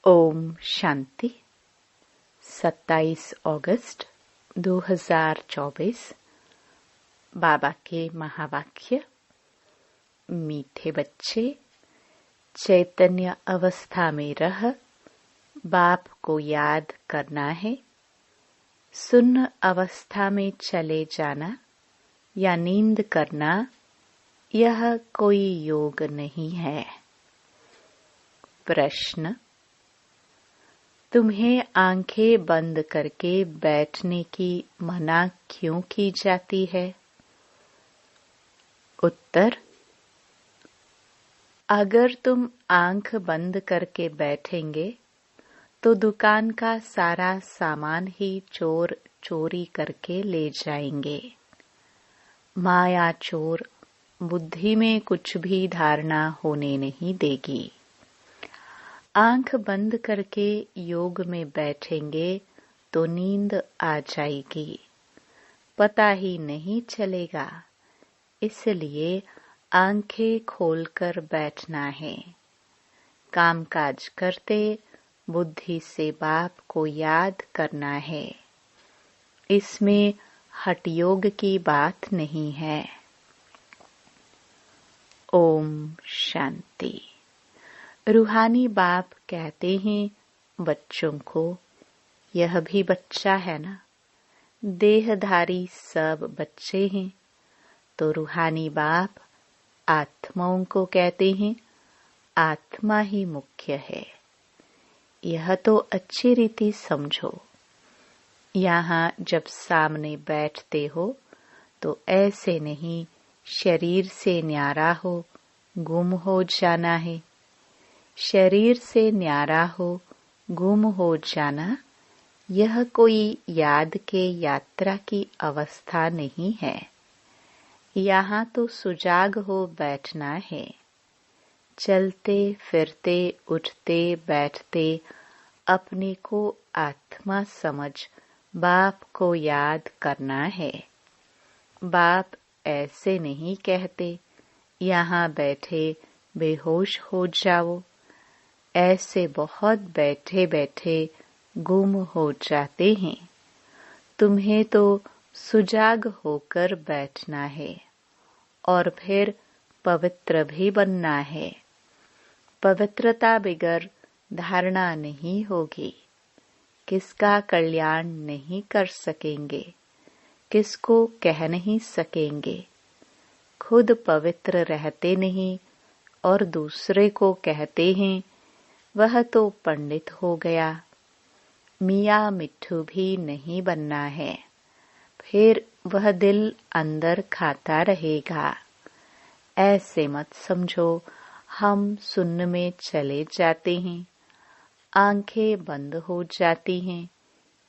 ओम शांति। 27 अगस्त 2024। बाबा के महावाक्य। मीठे बच्चे, चैतन्य अवस्था में रह बाप को याद करना है। सुन्न अवस्था में चले जाना या नींद करना यह कोई योग नहीं है। प्रश्न: तुम्हें आंखें बंद करके बैठने की मना क्यों की जाती है? उत्तर: अगर तुम आंख बंद करके बैठेंगे तो दुकान का सारा सामान ही चोर चोरी करके ले जाएंगे। माया चोर बुद्धि में कुछ भी धारणा होने नहीं देगी। आंख बंद करके योग में बैठेंगे तो नींद आ जाएगी, पता ही नहीं चलेगा। इसलिए आंखें खोलकर बैठना है। कामकाज करते बुद्धि से बाप को याद करना है। इसमें हठ योग की बात नहीं है। ओम शांति। रूहानी बाप कहते हैं बच्चों को, यह भी बच्चा है ना। देहधारी सब बच्चे हैं। तो रूहानी बाप आत्माओं को कहते हैं आत्मा ही मुख्य है। यह तो अच्छी रीति समझो। यहाँ जब सामने बैठते हो तो ऐसे नहीं शरीर से न्यारा हो गुम हो जाना है। शरीर से न्यारा हो गुम हो जाना यह कोई याद के यात्रा की अवस्था नहीं है। यहाँ तो सुजाग हो बैठना है। चलते फिरते उठते बैठते अपने को आत्मा समझ बाप को याद करना है। बाप ऐसे नहीं कहते यहाँ बैठे बेहोश हो जाओ। ऐसे बहुत बैठे बैठे गुम हो जाते हैं। तुम्हें तो सुजाग होकर बैठना है और फिर पवित्र भी बनना है। पवित्रता बिगर धारणा नहीं होगी। किसका कल्याण नहीं कर सकेंगे, किसको कह नहीं सकेंगे। खुद पवित्र रहते नहीं और दूसरे को कहते हैं वह तो पंडित हो गया। मियाँ मिट्ठू भी नहीं बनना है। फिर वह दिल अंदर खाता रहेगा। ऐसे मत समझो हम सुन्न में चले जाते हैं, आंखें बंद हो जाती हैं।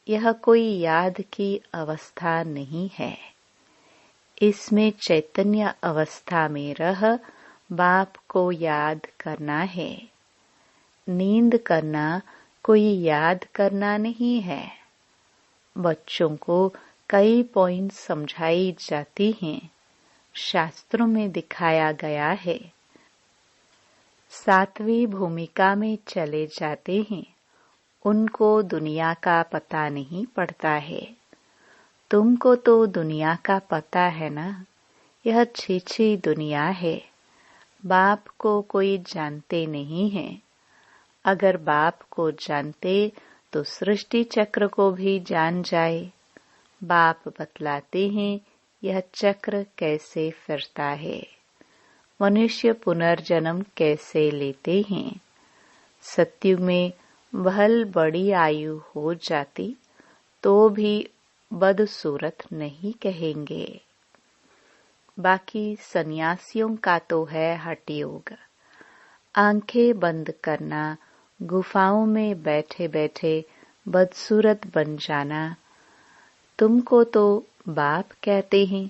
यह कोई याद की अवस्था नहीं है। इसमें चैतन्य अवस्था में रह बाप को याद करना है। नींद करना कोई याद करना नहीं है। बच्चों को कई पॉइंट समझाई जाती हैं। शास्त्रों में दिखाया गया है। सातवीं भूमिका में चले जाते हैं। उनको दुनिया का पता नहीं पड़ता है। तुमको तो दुनिया का पता है ना। यह छीछी दुनिया है। बाप को कोई जानते नहीं है। अगर बाप को जानते तो सृष्टि चक्र को भी जान जाए। बाप बतलाते हैं यह चक्र कैसे फिरता है। मनुष्य पुनर्जन्म कैसे लेते हैं। सत्युग में भल बड़ी आयु हो जाती तो भी बदसूरत नहीं कहेंगे। बाकी सन्यासियों का तो है हठ योग। आंखें बंद करना, गुफाओं में बैठे बैठे बदसूरत बन जाना। तुमको तो बाप कहते हैं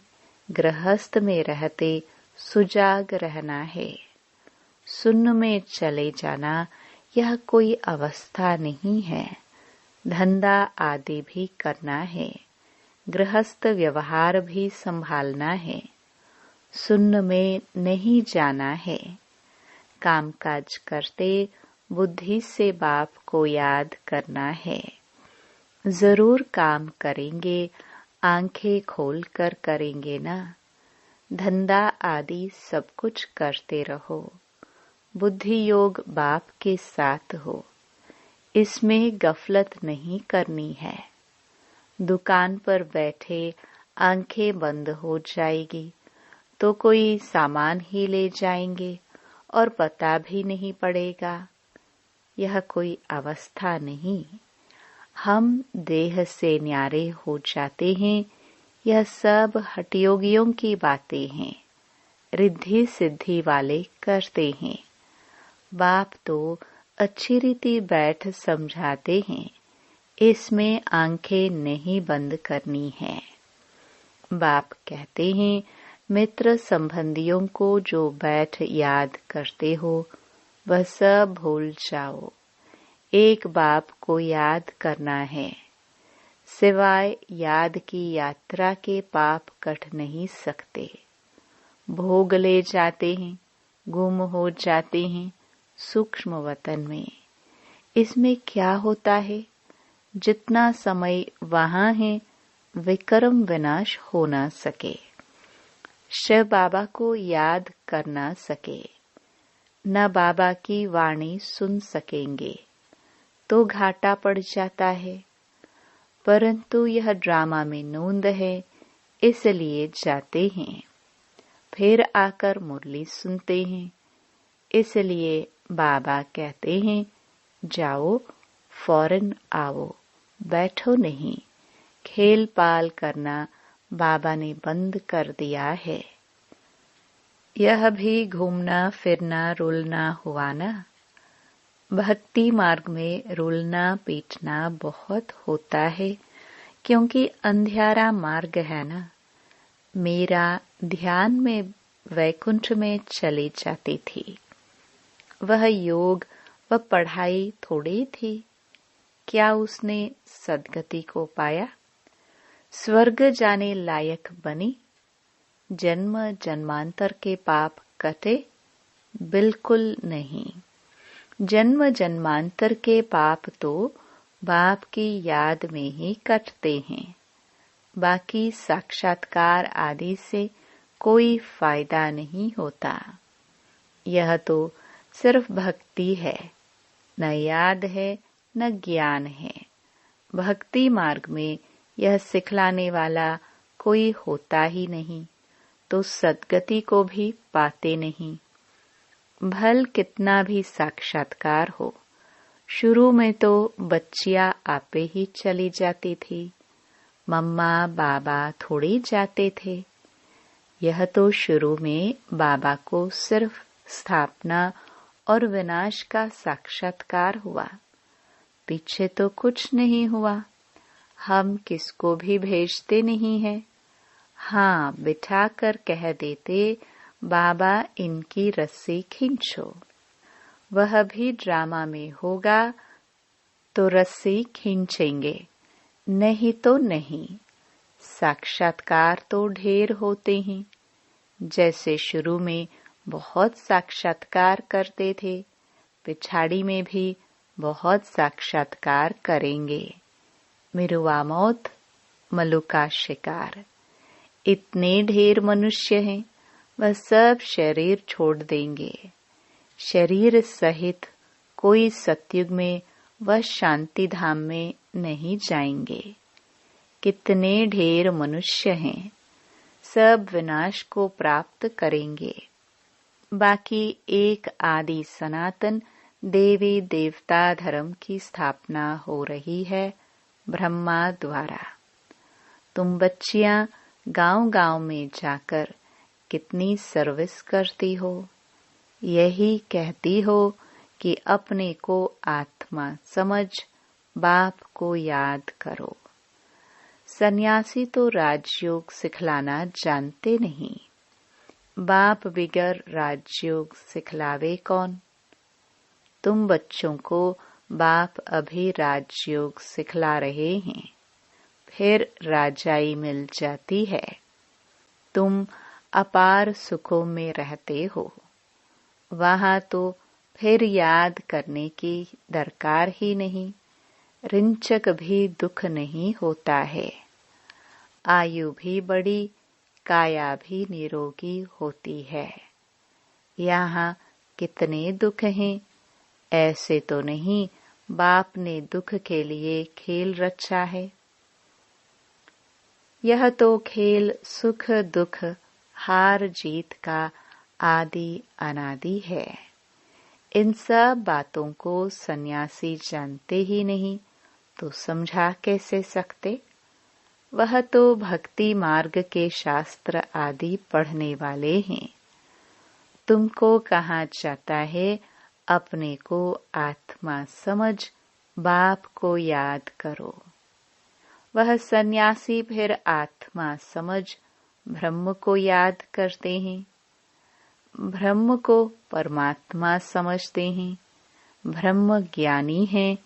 गृहस्थ में रहते सुजाग रहना है। सुन्न में चले जाना यह कोई अवस्था नहीं है। धंधा आदि भी करना है। गृहस्थ व्यवहार भी संभालना है। सुन्न में नहीं जाना है। कामकाज करते बुद्धि से बाप को याद करना है। जरूर काम करेंगे, आंखें खोल कर करेंगे ना। धंधा आदि सब कुछ करते रहो। बुद्धि योग बाप के साथ हो, इसमें गफलत नहीं करनी है। दुकान पर बैठे आंखें बंद हो जाएगी तो कोई सामान ही ले जाएंगे और पता भी नहीं पड़ेगा। यह कोई अवस्था नहीं। हम देह से न्यारे हो जाते हैं। यह सब हठयोगियों की बातें हैं, रिद्धि सिद्धि वाले करते हैं। बाप तो अच्छी रीति बैठ समझाते हैं, इसमें आंखें नहीं बंद करनी है। बाप कहते हैं, मित्र संबंधियों को जो बैठ याद करते हो वह सब भूल जाओ। एक बाप को याद करना है। सिवाय याद की यात्रा के पाप कट नहीं सकते। भोग ले जाते हैं, गुम हो जाते हैं सूक्ष्म वतन में। इसमें क्या होता है? जितना समय वहां है विक्रम विनाश हो ना सके, शिव बाबा को याद कर ना सके, न बाबा की वाणी सुन सकेंगे तो घाटा पड़ जाता है। परंतु यह ड्रामा में नोंद है, इसलिए जाते हैं। फिर आकर मुरली सुनते हैं, इसलिए बाबा कहते हैं जाओ फौरन आओ, बैठो नहीं। खेल पाल करना बाबा ने बंद कर दिया है। यह भी घूमना फिरना रुलना हुआ ना। भक्ति मार्ग में रुलना पीटना बहुत होता है, क्योंकि अंधियारा मार्ग है ना। मेरा ध्यान में वैकुंठ में चली जाती थी। वह योग व पढ़ाई थोड़ी थी। क्या उसने सदगति को पाया? स्वर्ग जाने लायक बनी? जन्म जन्मांतर के पाप कटे? बिल्कुल नहीं। जन्म जन्मांतर के पाप तो बाप की याद में ही कटते हैं। बाकी साक्षात्कार आदि से कोई फायदा नहीं होता। यह तो सिर्फ भक्ति है, न याद है न ज्ञान है। भक्ति मार्ग में यह सिखलाने वाला कोई होता ही नहीं, तो सद्गति को भी पाते नहीं। भल कितना भी साक्षात्कार हो, शुरू में तो बच्चियां आपे ही चली जाती थी। मम्मा बाबा थोड़ी जाते थे। यह तो शुरू में बाबा को सिर्फ स्थापना और विनाश का साक्षात्कार हुआ, पीछे तो कुछ नहीं हुआ। हम किसको भी भेजते नहीं हैं। हाँ, बिठा कर कह देते बाबा इनकी रस्सी खींचो। वह भी ड्रामा में होगा तो रस्सी खींचेंगे, नहीं तो नहीं। साक्षात्कार तो ढेर होते हैं। जैसे शुरू में बहुत साक्षात्कार करते थे, पिछाड़ी में भी बहुत साक्षात्कार करेंगे। मिरुआ मौत, मलुका शिकार। इतने ढेर मनुष्य हैं, वह सब शरीर छोड़ देंगे। शरीर सहित कोई सतयुग में व शांति धाम में नहीं जाएंगे। कितने ढेर मनुष्य हैं, सब विनाश को प्राप्त करेंगे। बाकी एक आदि सनातन देवी देवता धर्म की स्थापना हो रही है ब्रह्मा द्वारा। तुम बच्चियां गांव-गांव में जाकर कितनी सर्विस करती हो। यही कहती हो कि अपने को आत्मा समझ, बाप को याद करो। सन्यासी तो राजयोग सिखलाना जानते नहीं। बाप बिगर राजयोग सिखलावे कौन? तुम बच्चों को बाप अभी राजयोग सिखला रहे हैं, फिर राजाई मिल जाती है। तुम अपार सुखों में रहते हो, वहां तो फिर याद करने की दरकार ही नहीं। रिंचक भी दुख नहीं होता है। आयु भी बड़ी, काया भी निरोगी होती है। यहाँ कितने दुख हैं। ऐसे तो नहीं बाप ने दुख के लिए खेल रचा है। यह तो खेल सुख दुख हार जीत का आदि अनादि है। इन सब बातों को सन्यासी जानते ही नहीं तो समझा कैसे सकते। वह तो भक्ति मार्ग के शास्त्र आदि पढ़ने वाले हैं। तुमको कहा जाता है अपने को आत्मा समझ, बाप को याद करो। वह सन्यासी फिर आत्मा समझ ब्रह्म को याद करते हैं, ब्रह्म को परमात्मा समझते हैं। ब्रह्म ज्ञानी है,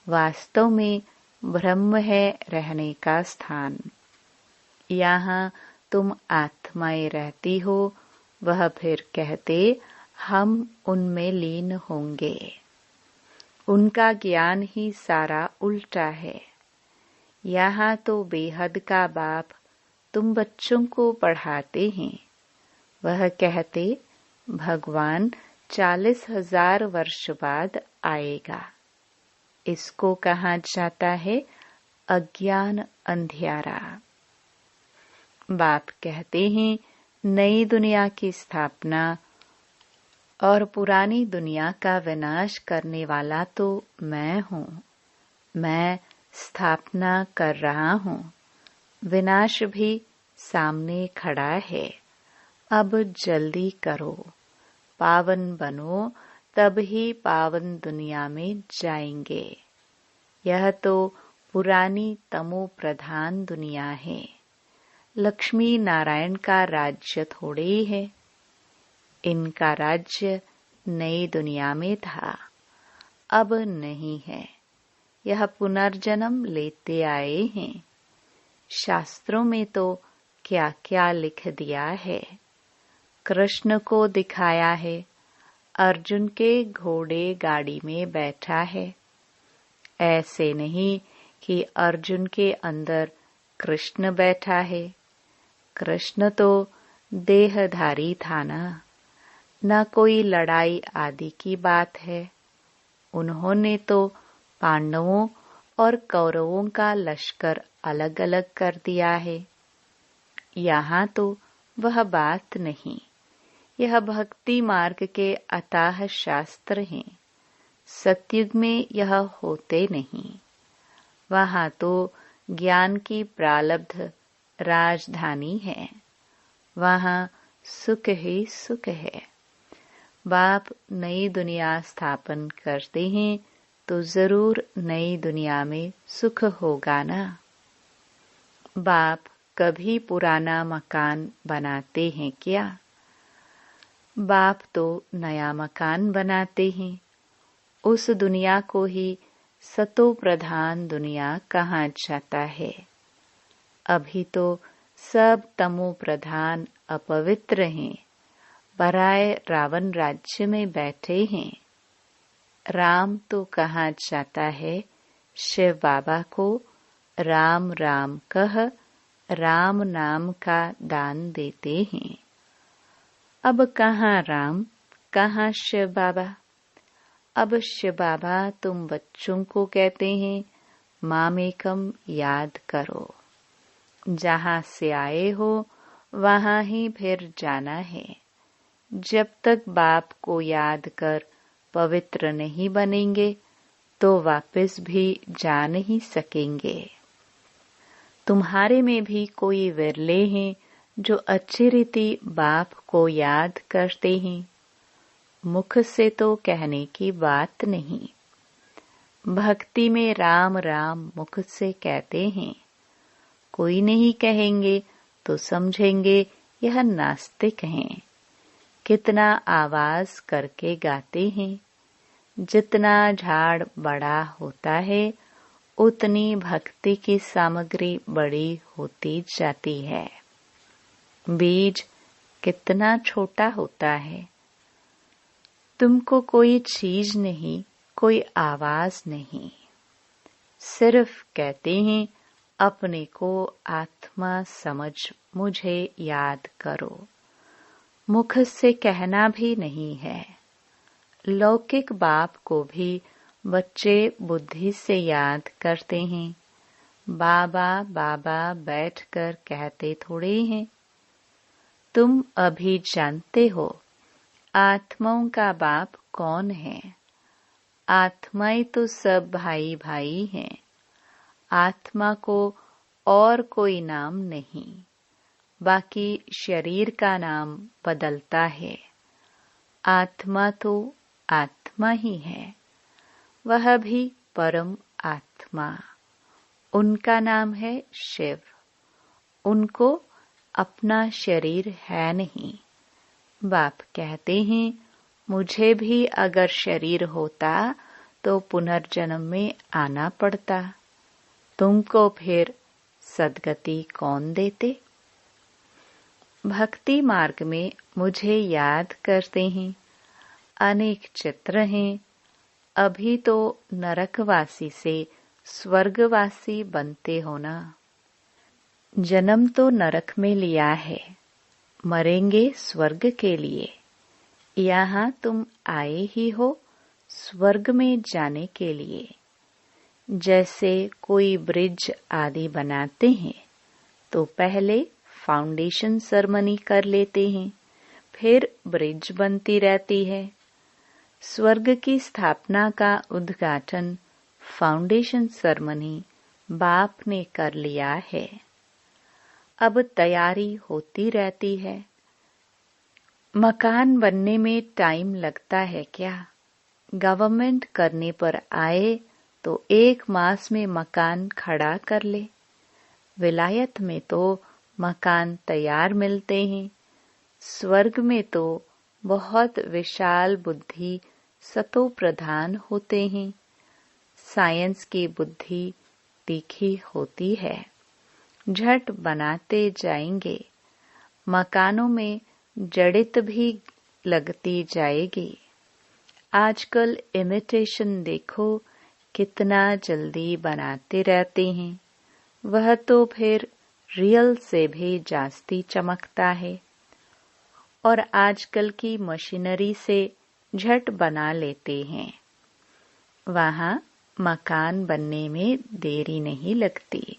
वास्तव में ब्रह्म है रहने का स्थान। यहाँ तुम आत्माएं रहती हो, वह फिर कहते हम उनमें लीन होंगे। उनका ज्ञान ही सारा उल्टा है। यहाँ तो बेहद का बाप तुम बच्चों को पढ़ाते हैं। वह कहते भगवान 40,000 वर्ष बाद आएगा। इसको कहा जाता है अज्ञान अंधियारा। बाप कहते हैं नई दुनिया की स्थापना और पुरानी दुनिया का विनाश करने वाला तो मैं हूँ। मैं स्थापना कर रहा हूँ, विनाश भी सामने खड़ा है। अब जल्दी करो, पावन बनो, तब ही पावन दुनिया में जाएंगे। यह तो पुरानी तमो प्रधान दुनिया है। लक्ष्मी नारायण का राज्य थोड़े ही है। इनका राज्य नई दुनिया में था, अब नहीं है। यह पुनर्जन्म लेते आए हैं। शास्त्रों में तो क्या क्या लिख दिया है। कृष्ण को दिखाया है, अर्जुन के घोड़े गाड़ी में बैठा है। ऐसे नहीं कि अर्जुन के अंदर कृष्ण बैठा है। कृष्ण तो देहधारी था ना, न कोई लड़ाई आदि की बात है। उन्होंने तो पांडवों और कौरवों का लश्कर अलग अलग कर दिया है। यहाँ तो वह बात नहीं। यह भक्ति मार्ग के अथाह शास्त्र हैं। सतयुग में यह होते नहीं। वहाँ तो ज्ञान की प्रालब्ध राजधानी है। वहाँ सुख ही सुख है। बाप नई दुनिया स्थापन करते हैं तो जरूर नई दुनिया में सुख होगा ना। बाप कभी पुराना मकान बनाते हैं क्या? बाप तो नया मकान बनाते हैं। उस दुनिया को ही सतो प्रधान दुनिया कहा जाता है। अभी तो सब तमो प्रधान अपवित्र हैं, पराये रावण राज्य में बैठे हैं। राम तो कहा जाता है शिव बाबा को राम राम कह राम नाम का दान देते हैं। अब कहाँ राम, कहाँ शिव बाबा। अब शिव बाबा तुम बच्चों को कहते हैं मामेकम याद करो। जहाँ से आए हो वहाँ ही फिर जाना है। जब तक बाप को याद कर पवित्र नहीं बनेंगे तो वापस भी जा नहीं सकेंगे। तुम्हारे में भी कोई विरले हैं जो अच्छी रीति बाप को याद करते हैं। मुख से तो कहने की बात नहीं। भक्ति में राम राम मुख से कहते हैं। कोई नहीं कहेंगे तो समझेंगे यह नास्तिक हैं। कितना आवाज करके गाते हैं। जितना झाड़ बड़ा होता है उतनी भक्ति की सामग्री बड़ी होती जाती है। बीज कितना छोटा होता है। तुमको कोई चीज नहीं, कोई आवाज नहीं, सिर्फ कहते हैं अपने को आत्मा समझ मुझे याद करो। मुख से कहना भी नहीं है। लौकिक बाप को भी बच्चे बुद्धि से याद करते हैं। बाबा बाबा बैठकर कहते थोड़े हैं। तुम अभी जानते हो आत्माओं का बाप कौन है। आत्माएं तो सब भाई भाई हैं। आत्मा को और कोई नाम नहीं, बाकी शरीर का नाम बदलता है। आत्मा तो आत्मा ही है, वह भी परम आत्मा। उनका नाम है शिव। उनको अपना शरीर है नहीं। बाप कहते हैं मुझे भी अगर शरीर होता तो पुनर्जन्म में आना पड़ता। तुमको फिर सद्गति कौन देते। भक्ति मार्ग में मुझे याद करते हैं। अनेक चित्र हैं। अभी तो नरकवासी से स्वर्गवासी बनते हो ना। जन्म तो नरक में लिया है, मरेंगे स्वर्ग के लिए। यहाँ तुम आए ही हो स्वर्ग में जाने के लिए। जैसे कोई ब्रिज आदि बनाते हैं तो पहले फाउंडेशन सेरेमनी कर लेते हैं, फिर ब्रिज बनती रहती है। स्वर्ग की स्थापना का उद्घाटन फाउंडेशन सेरेमनी बाप ने कर लिया है। अब तैयारी होती रहती है। मकान बनने में टाइम लगता है क्या। गवर्नमेंट करने पर आए तो 1 मास में मकान खड़ा कर ले। विलायत में तो मकान तैयार मिलते हैं। स्वर्ग में तो बहुत विशाल बुद्धि सतो प्रधान होते हैं। साइंस की बुद्धि तीखी होती है। झट बनाते जाएंगे। मकानों में जड़ित भी लगती जाएगी। आजकल इमिटेशन देखो कितना जल्दी बनाते रहते हैं। वह तो फिर रियल से भी जास्ती चमकता है। और आजकल की मशीनरी से झट बना लेते हैं। वहाँ मकान बनने में देरी नहीं लगती।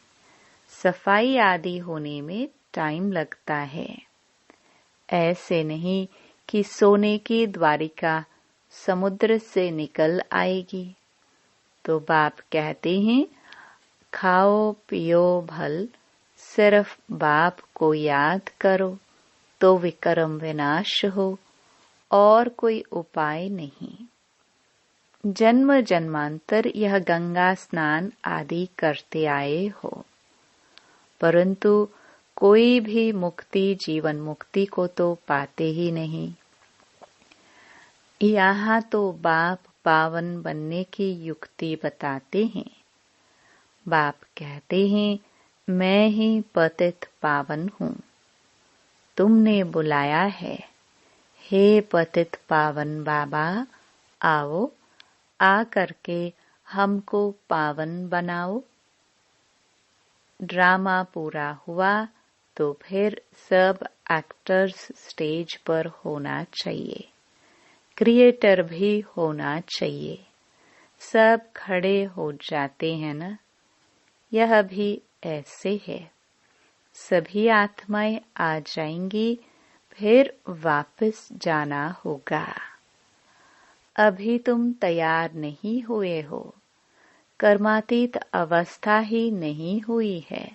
सफाई आदि होने में टाइम लगता है। ऐसे नहीं कि सोने की द्वारिका समुद्र से निकल आएगी। तो बाप कहते हैं खाओ पियो भल, सिर्फ बाप को याद करो तो विक्रम विनाश हो, और कोई उपाय नहीं। जन्म जन्मांतर यह गंगा स्नान आदि करते आए हो, परंतु कोई भी मुक्ति जीवन मुक्ति को तो पाते ही नहीं। यहाँ तो बाप पावन बनने की युक्ति बताते हैं। बाप कहते हैं मैं ही पतित पावन हूँ। तुमने बुलाया है, हे पतित पावन बाबा, आओ आ करके हमको पावन बनाओ। ड्रामा पूरा हुआ तो फिर सब एक्टर्स स्टेज पर होना चाहिए। क्रिएटर भी होना चाहिए। सब खड़े हो जाते हैं ना। यह भी ऐसे है। सभी आत्माएं आ जाएंगी, फिर वापस जाना होगा। अभी तुम तैयार नहीं हुए हो। कर्मातीत अवस्था ही नहीं हुई है,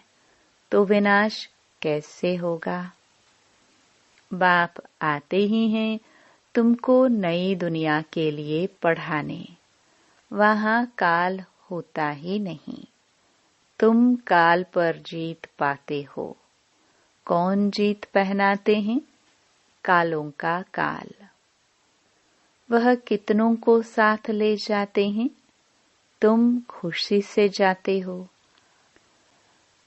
तो विनाश कैसे होगा। बाप आते ही हैं तुमको नई दुनिया के लिए पढ़ाने। वहाँ काल होता ही नहीं। तुम काल पर जीत पाते हो। कौन जीत पहनाते हैं? कालों का काल। वह कितनों को साथ ले जाते हैं? तुम खुशी से जाते हो।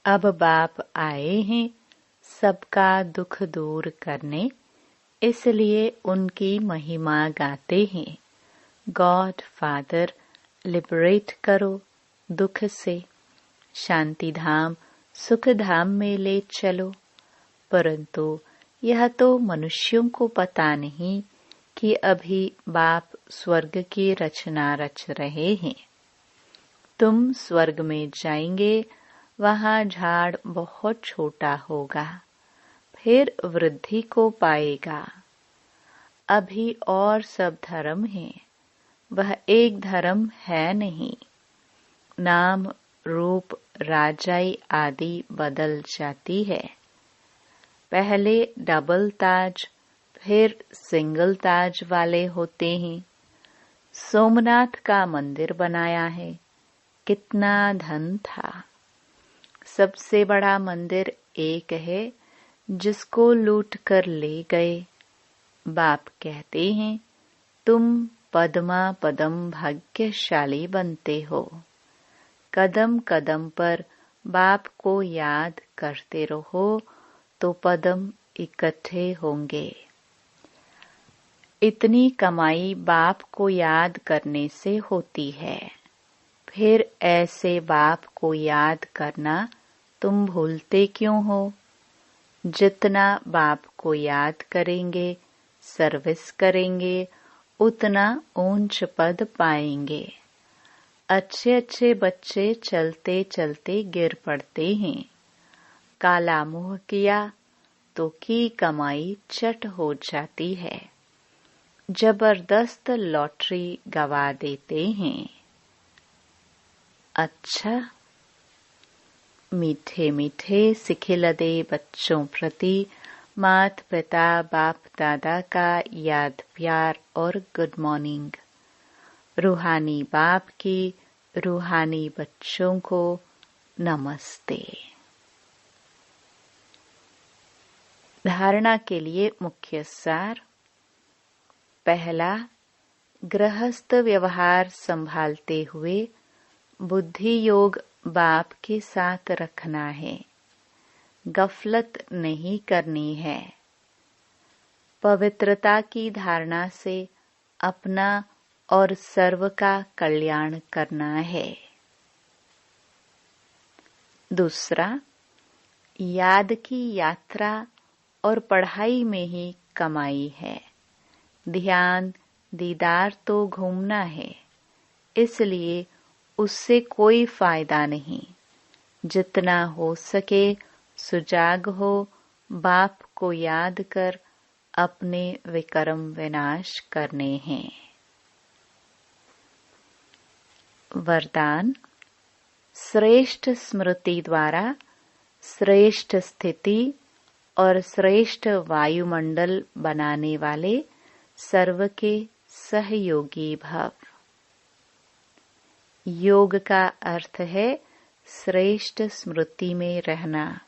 अब बाप आए हैं सबका दुख दूर करने, इसलिए उनकी महिमा गाते हैं। गॉड फादर, लिबरेट करो दुख से, शांति धाम सुख धाम में ले चलो। परंतु यह तो मनुष्यों को पता नहीं कि अभी बाप स्वर्ग की रचना रच रहे हैं। तुम स्वर्ग में जाएंगे, वहाँ झाड़ बहुत छोटा होगा, फिर वृद्धि को पाएगा। अभी और सब धर्म है, वह एक धर्म है नहीं। नाम रूप राजाई आदि बदल जाती है। पहले डबल ताज फिर सिंगल ताज वाले होते हैं। सोमनाथ का मंदिर बनाया है, कितना धन था। सबसे बड़ा मंदिर एक है जिसको लूट कर ले गए। बाप कहते हैं तुम पद्मा पदम भाग्यशाली बनते हो। कदम कदम पर बाप को याद करते रहो तो पदम इकट्ठे होंगे। इतनी कमाई बाप को याद करने से होती है। फिर ऐसे बाप को याद करना तुम भूलते क्यों हो? जितना बाप को याद करेंगे, सर्विस करेंगे, उतना ऊंच पद पाएंगे। अच्छे अच्छे बच्चे चलते चलते गिर पड़ते हैं। काला मुंह किया तो की कमाई चट हो जाती है। जबरदस्त लॉटरी गवा देते हैं। अच्छा, मीठे मीठे सिखिलदे बच्चों प्रति मात पिता बाप दादा का याद प्यार और गुड मॉर्निंग। रूहानी बाप की रूहानी बच्चों को नमस्ते। धारणा के लिए मुख्य सार। पहला, गृहस्थ व्यवहार संभालते हुए बुद्धि योग बाप के साथ रखना है। गफलत नहीं करनी है। पवित्रता की धारणा से अपना और सर्व का कल्याण करना है। दूसरा, याद की यात्रा और पढ़ाई में ही कमाई है। ध्यान दीदार तो घूमना है, इसलिए उससे कोई फायदा नहीं। जितना हो सके सुजाग हो, बाप को याद कर अपने विकर्म विनाश करने हैं। वरदान। श्रेष्ठ स्मृति द्वारा श्रेष्ठ स्थिति और श्रेष्ठ वायुमंडल बनाने वाले सर्व के सहयोगी भव। योग का अर्थ है श्रेष्ठ स्मृति में रहना।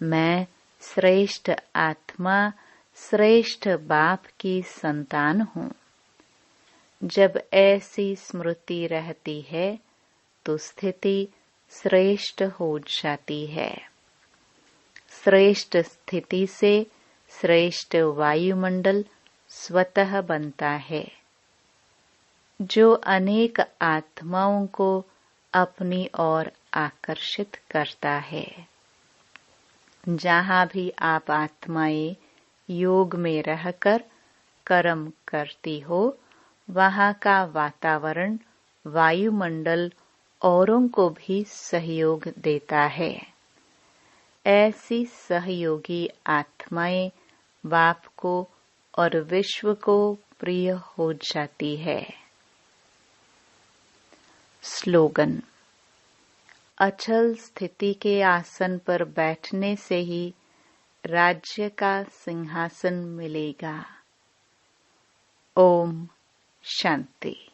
मैं श्रेष्ठ आत्मा श्रेष्ठ बाप की संतान हूँ। जब ऐसी स्मृति रहती है तो स्थिति श्रेष्ठ हो जाती है। श्रेष्ठ स्थिति से श्रेष्ठ वायुमंडल स्वतः बनता है, जो अनेक आत्माओं को अपनी ओर आकर्षित करता है। जहाँ भी आप आत्माएं योग में रहकर कर्म करती हो, वहाँ का वातावरण वायुमंडल औरों को भी सहयोग देता है। ऐसी सहयोगी आत्माएं बाप को और विश्व को प्रिय हो जाती है। स्लोगन। अचल स्थिति के आसन पर बैठने से ही राज्य का सिंहासन मिलेगा। ओम शांति।